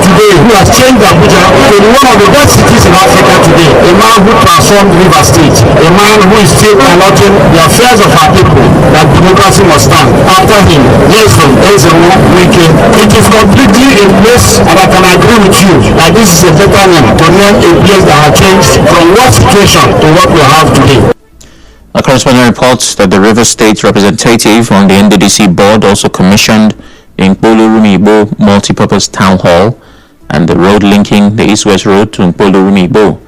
today who has changed Abuja to one of the best cities in Africa today. A man who transformed Rivers State. A man who is still piloting the affairs of our people, that democracy must stand. After him, Nelson Ezewo Wike. It is completely in place, and I can agree with you that this is a better name to name a place that has changed from what situation to what we have today. A correspondent reports that the Rivers State representative on the NDDC board also commissioned the Nkpolu-Rumigbo multipurpose town hall and the road linking the east-west road to Nkpolu-Rumigbo.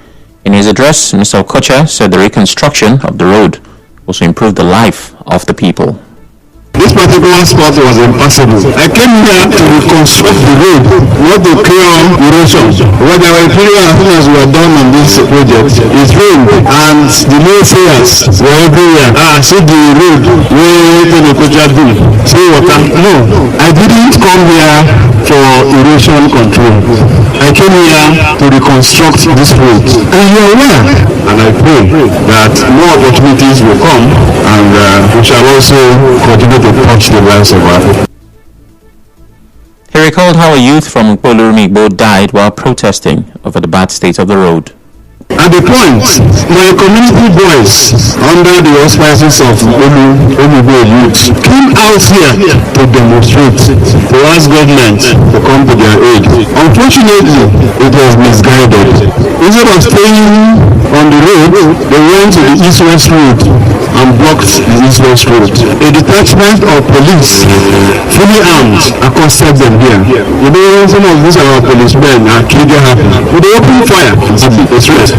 In his address, Mr. Okocha said the reconstruction of the road also improved the life of the people. This particular spot was impossible. I came here to reconstruct the road, not to clear erosion. What I was feeling as soon as we were done on this project, it rained and the naysayers were everywhere. See the road where the Okocha built. See water. No, I didn't come here for erosion control. I came here to reconstruct this road. And you are aware. And I pray that more opportunities will come and we shall also continue to touch the lives of our people. He recalled how a youth from Nkpolu-Rumigbo died while protesting over the bad state of the road. At the point, my community boys, under the auspices of Rumigbo youth, came out here to demonstrate, to ask government to come to their aid. Unfortunately, it was misguided. Instead of staying on the road, they went to the east-west road and blocked the east-west road. A detachment of police, fully armed, accosted them here. You know, some of these our policemen are trigger happy. They open fire. It's right.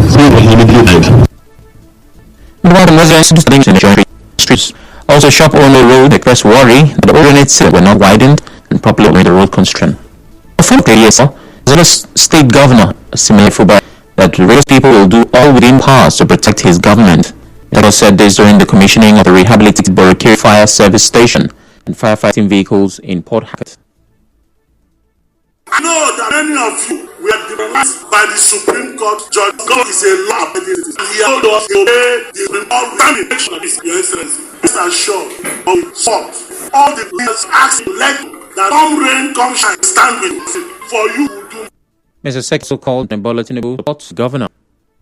Meanwhile, the residents in the streets. Also, shop owner road expressed worry that the ordinance were not widened and properly made the road constrained. From KSL, the state governor, Similaye Fubara, that various people will do all within powers to protect his government. He also said this during the commissioning of the rehabilitated Borikiri Fire Service Station and firefighting vehicles in Port Harcourt. I know that many of you were demonized by the Supreme Court judge. God is a law abiding citizen. He told us to obey the Supreme Court determination of this, Your Excellency. Mr. Shaw, all the leaders ask you let that come rain, come shine, stand with you. For you to do. Mr. Sekso called Bola Tinubu the governor.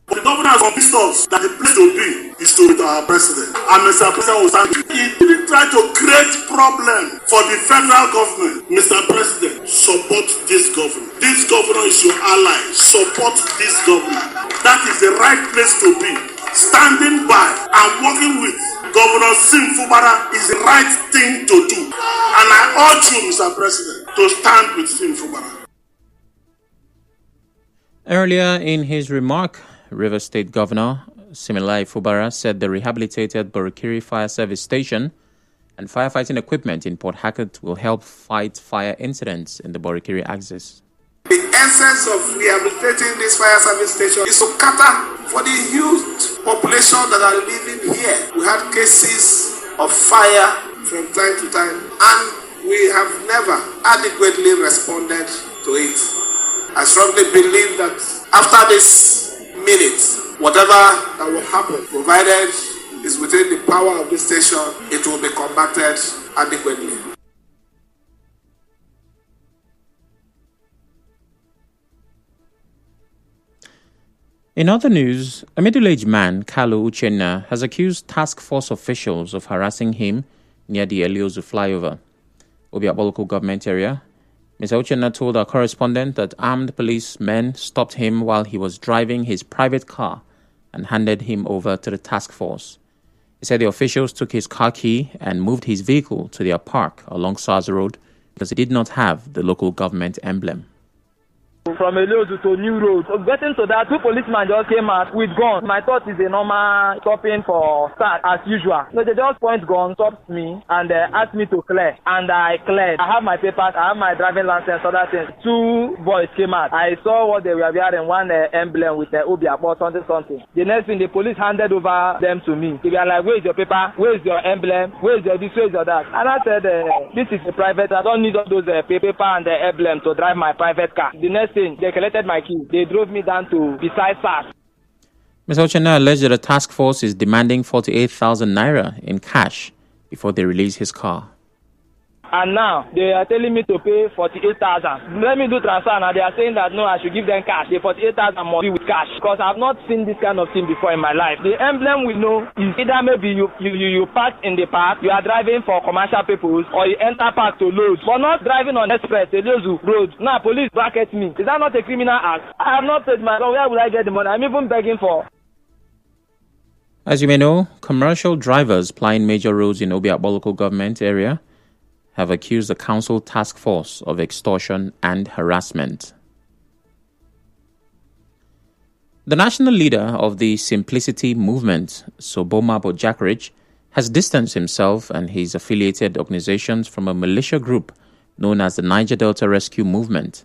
The governor has convinced us that the place to be is to meet our president. And Mr. President will stand. He didn't try to create problem for the federal government. Mr. President, support this governor. This governor is your ally. Support this governor. That is the right place to be. Standing by and working with Governor Sim Fubara is the right thing to do. And I urge you, Mr. President, to stand with Sim Fubara. Earlier in his remark, Rivers State Governor Similaye Fubara said the rehabilitated Borikiri Fire Service Station and firefighting equipment in Port Harcourt will help fight fire incidents in the Borikiri axis. The essence of rehabilitating this fire service station is to cater for the huge population that are living here. We had cases of fire from time to time, and we have never adequately responded to it. I strongly believe that after this minute, whatever that will happen, provided is within the power of this station, it will be combated adequately. In other news, a middle-aged man, Kalu Uchenna, has accused task force officials of harassing him near the Eliozu flyover, Obiakpo local government area. Mr. Uchenna told our correspondent that armed policemen stopped him while he was driving his private car and handed him over to the task force. He said the officials took his car key and moved his vehicle to their park along SARS Road because it did not have the local government emblem. From Eliozu to New Road. Getting to that, two policemen just came out with guns. My thought is a normal stopping for start as usual. So they just point gun, stopped me, and asked me to clear. And I cleared. I have my papers, I have my driving license, other things. Two boys came out. I saw what they were wearing, one emblem with Obiakpo something. The next thing, the police handed over them to me. They were like, where is your paper? Where is your emblem? Where is your this? Where is your that? And I said, this is a private. I don't need all those paper and the emblem to drive my private car. The next thing, they collected my key. They drove me down to beside SARS. Mr. Uchenna alleged that the task force is demanding 48,000 naira in cash before they release his car. and now they are telling me to pay 48,000. Let me do transfer now. They are saying that no, I should give them cash. The 48,000 must be with cash because I've not seen this kind of thing before in my life. The emblem we know is either maybe you park in the park, you are driving for commercial purpose, or you enter park to load, but not driving on express, the road. Now police bracket me. Is that not a criminal act? I have not paid my loan. Where will I get the money? I'm even begging for. As you may know, commercial drivers plying major roads in Obiakpo local government area have accused the council task force of extortion and harassment. The national leader of the Simplicity Movement, Soboma Bojakridge, has distanced himself and his affiliated organizations from a militia group known as the Niger Delta Rescue Movement.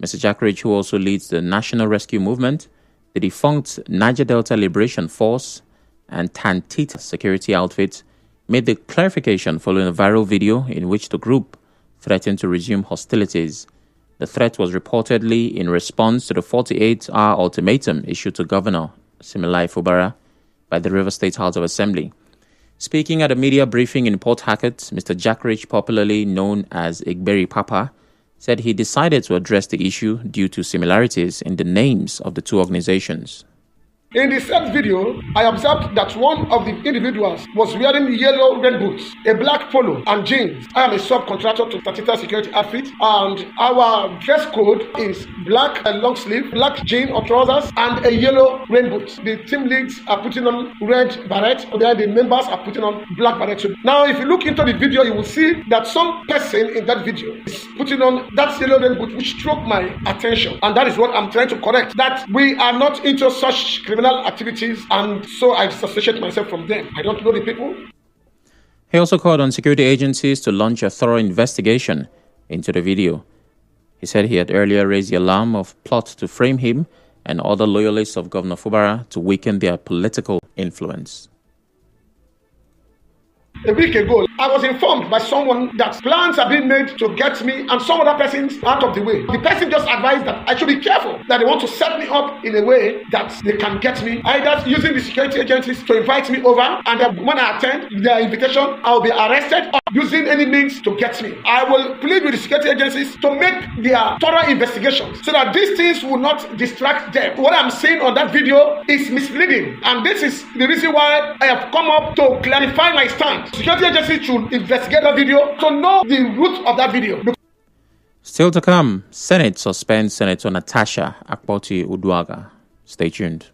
Mr. Jakridge, who also leads the National Rescue Movement, the defunct Niger Delta Liberation Force, and Tantita security outfit, made the clarification following a viral video in which the group threatened to resume hostilities. The threat was reportedly in response to the 48-hour ultimatum issued to Governor Siminalayi Fubara by the Rivers State House of Assembly. Speaking at a media briefing in Port Harcourt, Mr. Jakridge, popularly known as Igberi Papa, said he decided to address the issue due to similarities in the names of the two organizations. In the said video, I observed that one of the individuals was wearing yellow rain boots, a black polo, and jeans. I am a subcontractor to Tantita security outfit, and our dress code is black long sleeve, black jean or trousers, and a yellow rain boot. The team leads are putting on red beret, or the members are putting on black beret. Now, if you look into the video, you will see that some person in that video is putting on that yellow rain boot, which struck my attention, and that is what I'm trying to correct. That we are not into such criminal activities, and so I disassociate myself from them. I don't know the people. He also called on security agencies to launch a thorough investigation into the video. He said he had earlier raised the alarm of plots to frame him and other loyalists of Governor Fubara to weaken their political influence. A week ago, I was informed by someone that plans have been made to get me and some other persons out of the way. The person just advised that I should be careful, that they want to set me up in a way that they can get me, either using the security agencies to invite me over, and when I attend their invitation, I'll be arrested, or using any means to get me. I will plead with the security agencies to make their thorough investigations so that these things will not distract them. What I'm saying on that video is misleading, and this is the reason why I have come up to clarify my stand. Security agency should investigate that video to know the root of that video. Still to come, Senate suspends Senator Natasha Akpoti-Uduaghan. Stay tuned.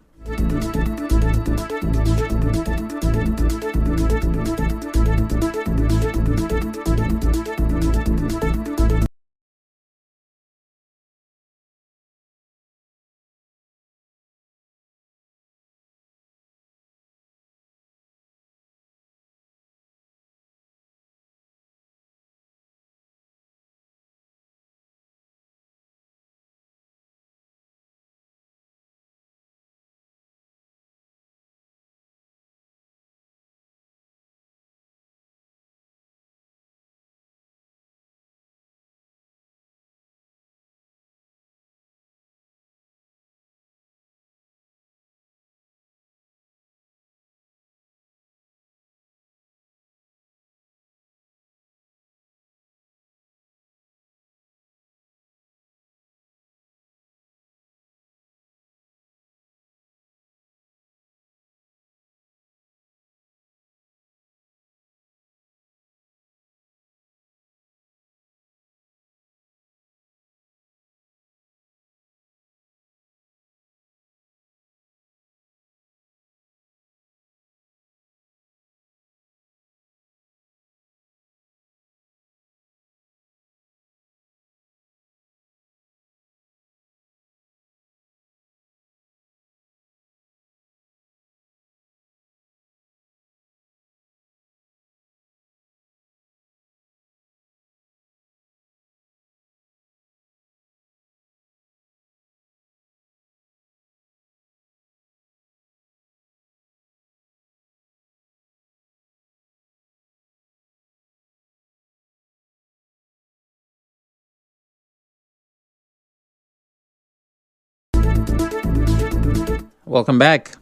Welcome back.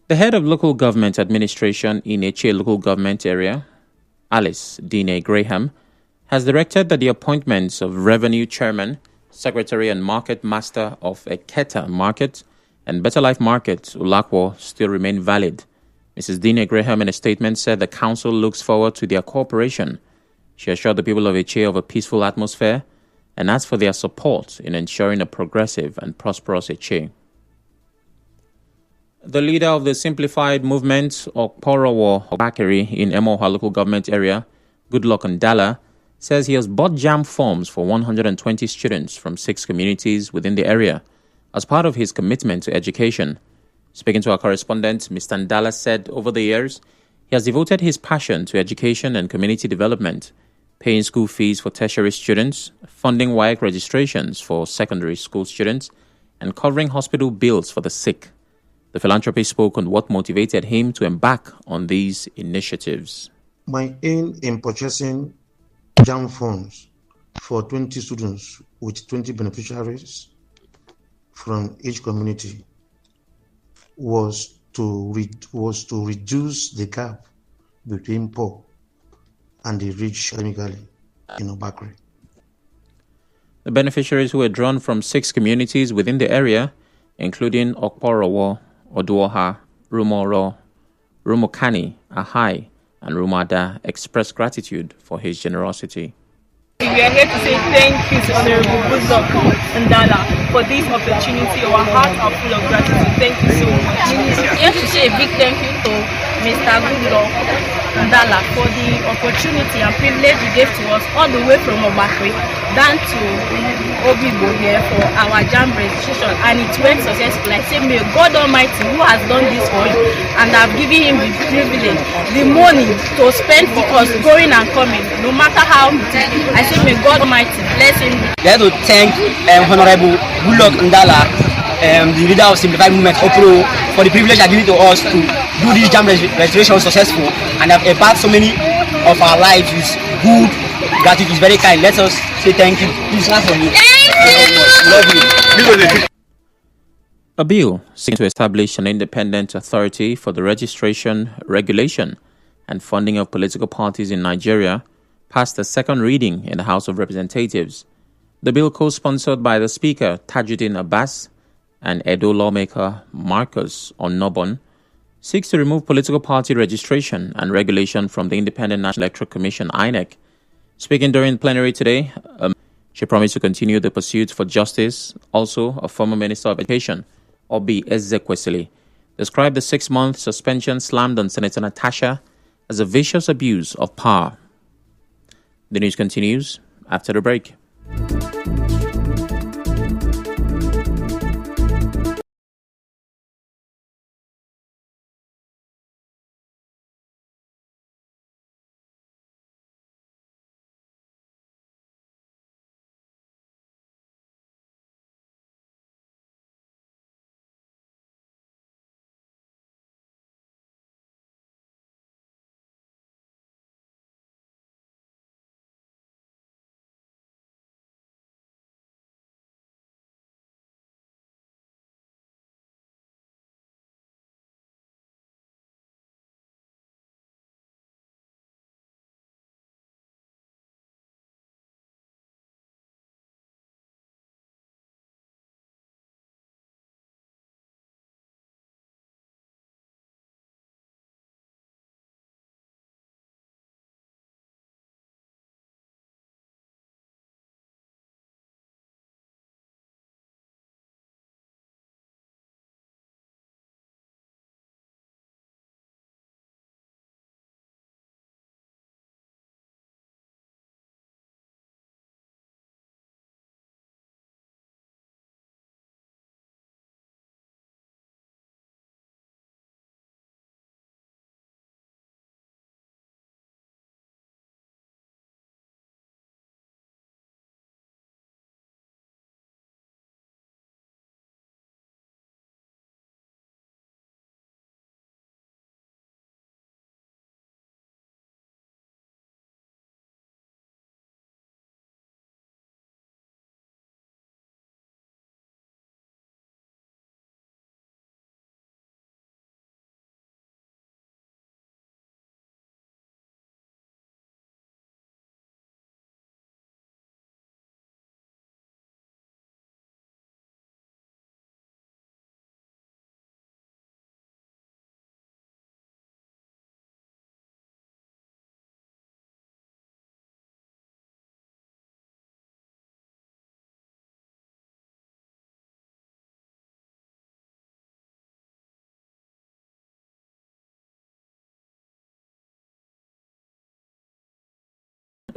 The head of local government administration in Eche local government area, Alice Dine Graham, has directed that the appointments of Revenue Chairman, Secretary and Market Master of Eketa Market and Better Life Market, Ulakwo, still remain valid. Mrs. Dina Graham, in a statement, said the council looks forward to their cooperation. She assured the people of Eche of a peaceful atmosphere and asked for their support in ensuring a progressive and prosperous Eche. The leader of the Simplified Movement, Okporowo Bakari, in Emoha local government area, Goodluck Ndala, says he has bought JAMB forms for 120 students from 6 communities within the area as part of his commitment to education. Speaking to our correspondent, Mr. Ndala said over the years, he has devoted his passion to education and community development, paying school fees for tertiary students, funding WAEC registrations for secondary school students, and covering hospital bills for the sick. The philanthropist spoke on what motivated him to embark on these initiatives. My aim in purchasing JAMB funds for 20 students with 20 beneficiaries from each community was to reduce the gap between poor and the rich academically in Obakri. The beneficiaries who were drawn from 6 communities within the area, including Okporowo, Oduoha, Rumoro, Rumokani, Ahai, and Rumada, expressed gratitude for his generosity. We are here to say thank you to Honorable Goodluck Ndala for this opportunity. Our hearts are full of gratitude. Thank you so much. Here to say a big thank you to Mr. Goodluck Ndala for the opportunity and privilege he gave to us all the way from Obakri down to Obibo here for our JAMB registration, and it went successfully. I say, may God Almighty, who has done this for you and have given him the privilege, the money to spend for us going and coming, no matter how it is, I say, may God Almighty bless him. We have to thank Honorable Goodluck Ndala, the leader of Simplified Movement, OPRO, for the privilege that given to us to do this JAMB registration successful and have impacted so many of our lives with good gratitude. Is very kind. Let us say thank you. Please laugh for me. Love you. A bill seeking to establish an independent authority for the registration, regulation, and funding of political parties in Nigeria passed a second reading in the House of Representatives. The bill, co-sponsored by the Speaker Tajuddin Abbas and Edo lawmaker Marcus Onobon, seeks to remove political party registration and regulation from the Independent National Electoral Commission, INEC. Speaking during plenary today, she promised to continue the pursuit for justice. Also, a former Minister of Education, Obi Ezekwesili, described the 6-month suspension slammed on Senator Natasha as a vicious abuse of power. The news continues after the break.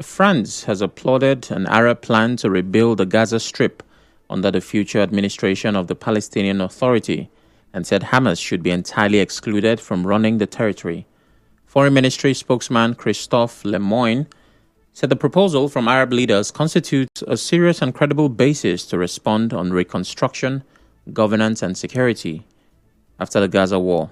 France has applauded an Arab plan to rebuild the Gaza Strip under the future administration of the Palestinian Authority and said Hamas should be entirely excluded from running the territory. Foreign Ministry spokesman Christophe Lemoyne said the proposal from Arab leaders constitutes a serious and credible basis to respond on reconstruction, governance and security after the Gaza war.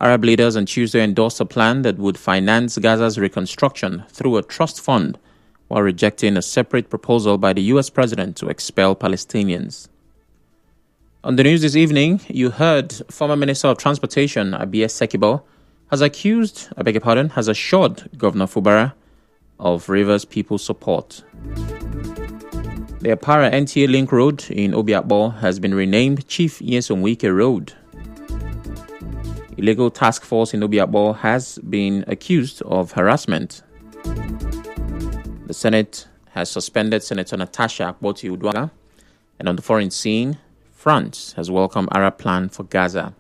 Arab leaders on Tuesday endorsed a plan that would finance Gaza's reconstruction through a trust fund while rejecting a separate proposal by the U.S. president to expel Palestinians. On the news this evening, you heard former Minister of Transportation Abia Sekibo has assured Governor Fubara of Rivers People's support. The Apara NTA Link Road in Obiakbo has been renamed Chief Nyesom Wike Road. Illegal task force in Obiakbo has been accused of harassment. The Senate has suspended Senator Natasha Akpoti-Uduaghan. And on the foreign scene, France has welcomed Arab plan for Gaza.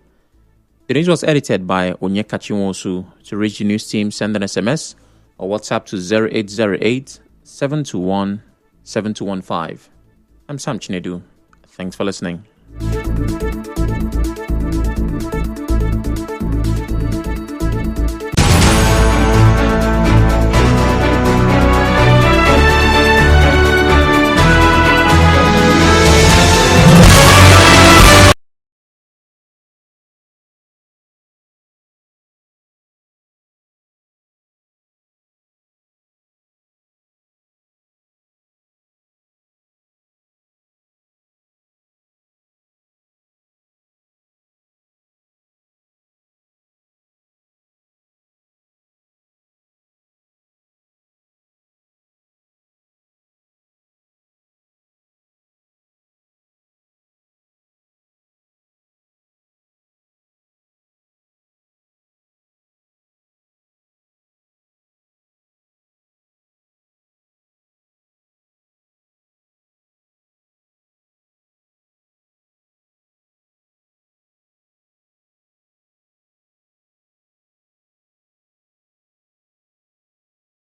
The news was edited by Onyeka Chinwosu. To reach the news team, send an SMS or WhatsApp to 0808 721 7215. I'm Sam Chinedu. Thanks for listening.